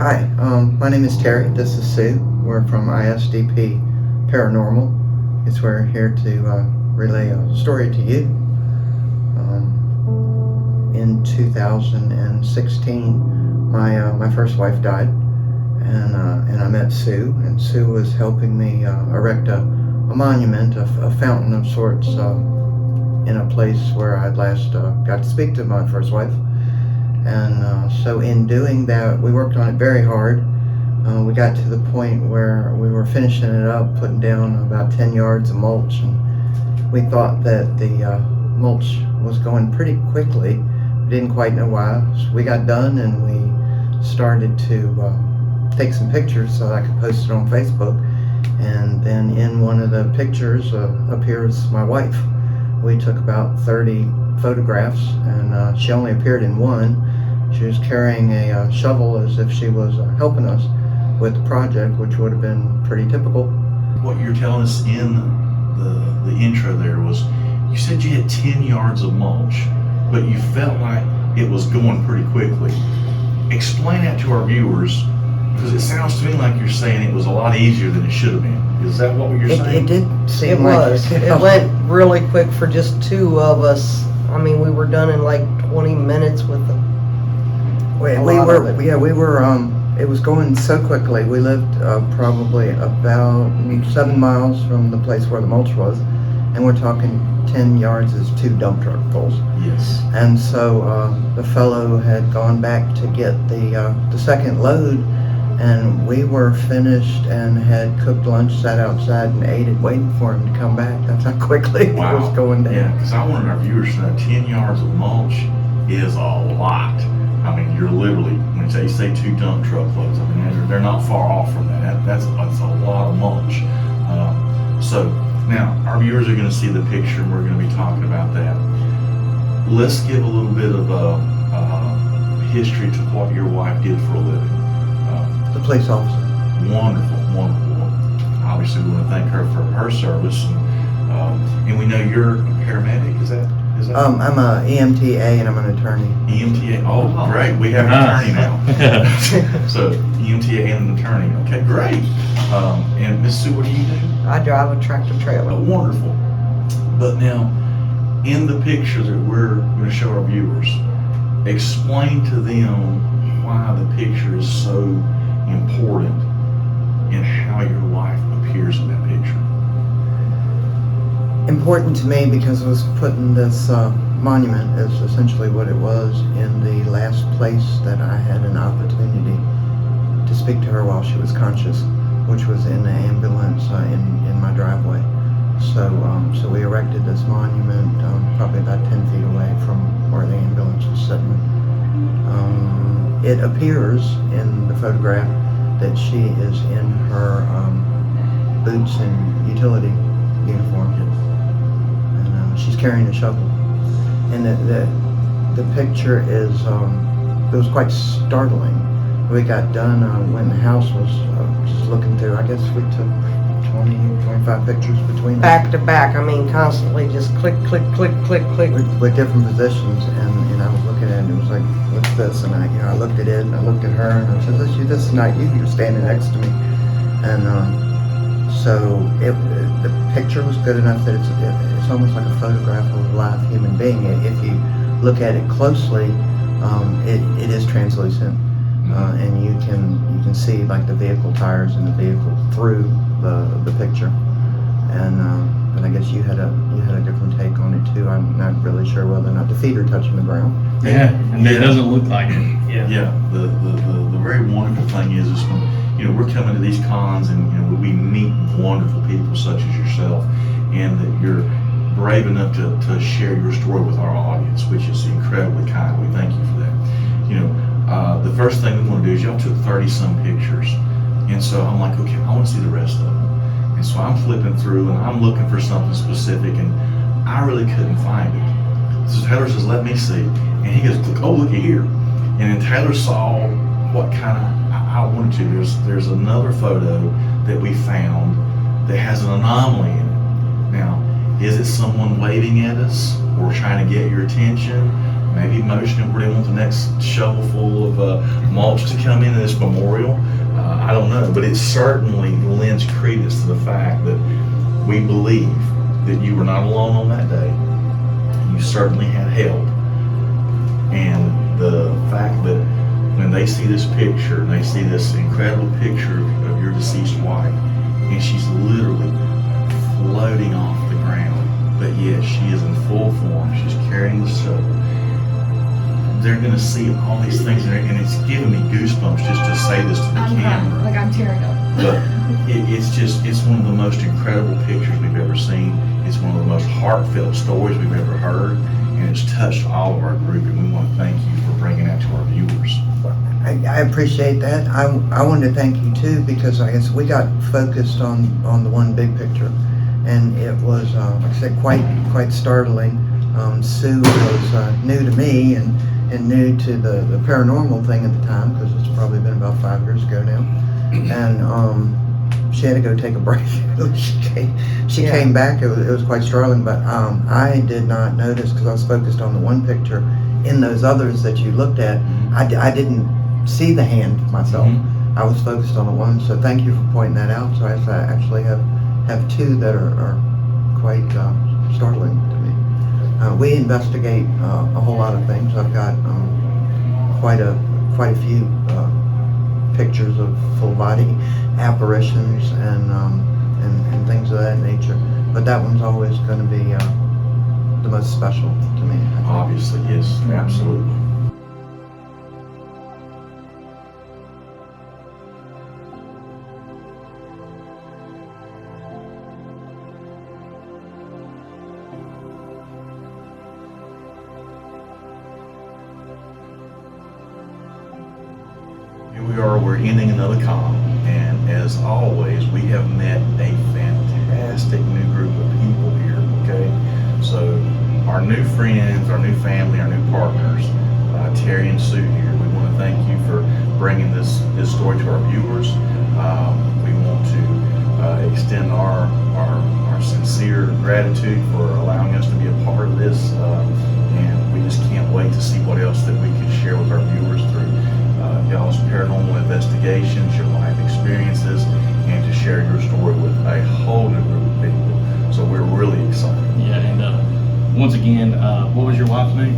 Hi, my name is Terry. This is Sue. We're from ISDP Paranormal. We're here to relay a story to you. In 2016, my first wife died, and I met Sue, and Sue was helping me erect a monument, a fountain of sorts, in a place where I'd last got to speak to my first wife. And so in doing that, we worked on it very hard. We got to the point where we were finishing it up, putting down about 10 yards of mulch, and we thought that the mulch was going pretty quickly. We didn't quite know why. So we got done and we started to take some pictures so I could post it on Facebook. And then in one of the pictures appears my wife. We took about 30 photographs, and she only appeared in one. She was carrying a shovel as if she was helping us with the project, which would have been pretty typical. What you're telling us in the intro there was, you said you had 10 yards of mulch, but you felt like it was going pretty quickly. Explain that to our viewers, because it sounds to me like you're saying it was a lot easier than it should have been. Is that what you're saying? It did seem It like was. It went really quick for just two of us. I mean, we were done in like 20 minutes with the. We were. It was going so quickly. We lived probably about 7 miles from the place where the mulch was, and we're talking 10 yards is 2 dump truck pulls. Yes. And so the fellow had gone back to get the second load, and we were finished and had cooked lunch, sat outside and ate it, waiting for him to come back. That's how quickly it was going down. Yeah, because I wanted our viewers to know 10 yards of mulch is a lot. I mean, you're literally, when you say 2 dump truck loads, I mean, they're not far off from that. That's a lot of mulch. So now our viewers are going to see the picture, and we're going to be talking about that. Let's give a little bit of history to what your wife did for a living. The police officer. Wonderful, wonderful. Obviously, we want to thank her for her service, and we know you're a paramedic. Is that? I'm a EMTA and I'm an attorney. EMTA. Oh, great. We have an attorney now. So EMTA and an attorney. Okay, great. And Miss Sue, what do you do? I drive a tractor trailer. Oh, wonderful. But now, in the picture that we're going to show our viewers, explain to them why the picture is so important and how your wife appears in that picture. Important to me because it was putting this monument, is essentially what it was, in the last place that I had an opportunity to speak to her while she was conscious, which was in the ambulance in my driveway. So we erected this monument probably about 10 feet away from where the ambulance was sitting. It appears in the photograph that she is in her boots and utility uniform. She's carrying a shovel, and the picture is it was quite startling. We got done when the house was just looking through. I guess we took 20, 25 pictures between Back to back. I mean, constantly just click, click, click, click, click. with different positions, and I was looking at it, and it was like, what's this? And I looked at it, and I looked at her, and I said, this is not you. You're standing next to me, and so the picture was good enough that it's almost like a photograph of a live human being. If you look at it closely, it is translucent, and you can see like the vehicle tires in the vehicle through the picture. And I guess you had a different take on it too. I'm not really sure whether or not the feet are touching the ground. Yeah, and it doesn't look like it. Yeah. The very wonderful thing is when we're coming to these cons, and we meet wonderful people such as yourself, and that you're brave enough to share your story with our audience, which is incredibly kind. We thank you for that. The first thing we want to do is y'all took 30-some pictures, and so I'm like, okay, I want to see the rest of them. And so I'm flipping through, and I'm looking for something specific, and I really couldn't find it. So Taylor says, let me see. And he goes, oh, looky here. And then Taylor saw what kind of, I wanted to, there's another photo that we found that has an anomaly in it. Now, is it someone waving at us or trying to get your attention? maybe motioning where they want the next shovelful of mulch to come in this memorial. I don't know, but it certainly lends credence to the fact that we believe that you were not alone on that day. You certainly had help. And the fact that when they see this picture, and they see this incredible picture of your deceased wife, and she's literally floating off the ground, but yet she is in full form, she's carrying the shovel. They're gonna see all these things, and it's giving me goosebumps just to say this to the camera. Like I'm tearing up. But it's one of the most incredible pictures we've ever seen. It's one of the most heartfelt stories we've ever heard, and it's touched all of our group, and we want to thank you for bringing that to our viewers. I appreciate that. I wanted to thank you too, because I guess we got focused on the one big picture, and it was, like I said, quite startling. Sue was new to me and new to the paranormal thing at the time, because it's probably been about 5 years ago now. And she had to go take a break. she came back. It was quite startling, but I did not notice, because I was focused on the one picture. In those others that you looked at, I didn't see the hand myself. Mhm. I was focused on the one, so thank you for pointing that out. So I actually have two that are quite startling to me. We investigate a whole lot of things. I've got quite a few pictures of full body apparitions and things of that nature. But that one's always going to be the most special to me, I think. Obviously, yes, absolutely. Here we are, we're ending another con, and as always, we have met a fantastic new group of people here, okay? So, our new friends, our new family, our new partners, Terry and Sue here, we want to thank you for bringing this story to our viewers. We want to extend our sincere gratitude for allowing us to be a part of this, and we just can't wait to see what else that we can share with our viewers through y'all's paranormal investigations, your life experiences, and to share your story with a whole new group of people. So we're really excited. Yeah, and once again, what was your wife's name?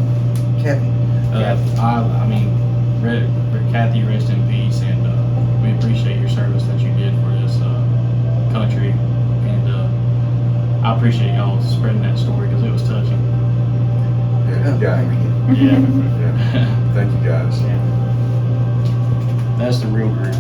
Cathy. I mean, Cathy, rest in peace, and we appreciate your service that you did for this country, and I appreciate y'all spreading that story, because it was touching. Yeah, you got it. Yeah. Yeah. Thank you guys. Yeah. That's the real group.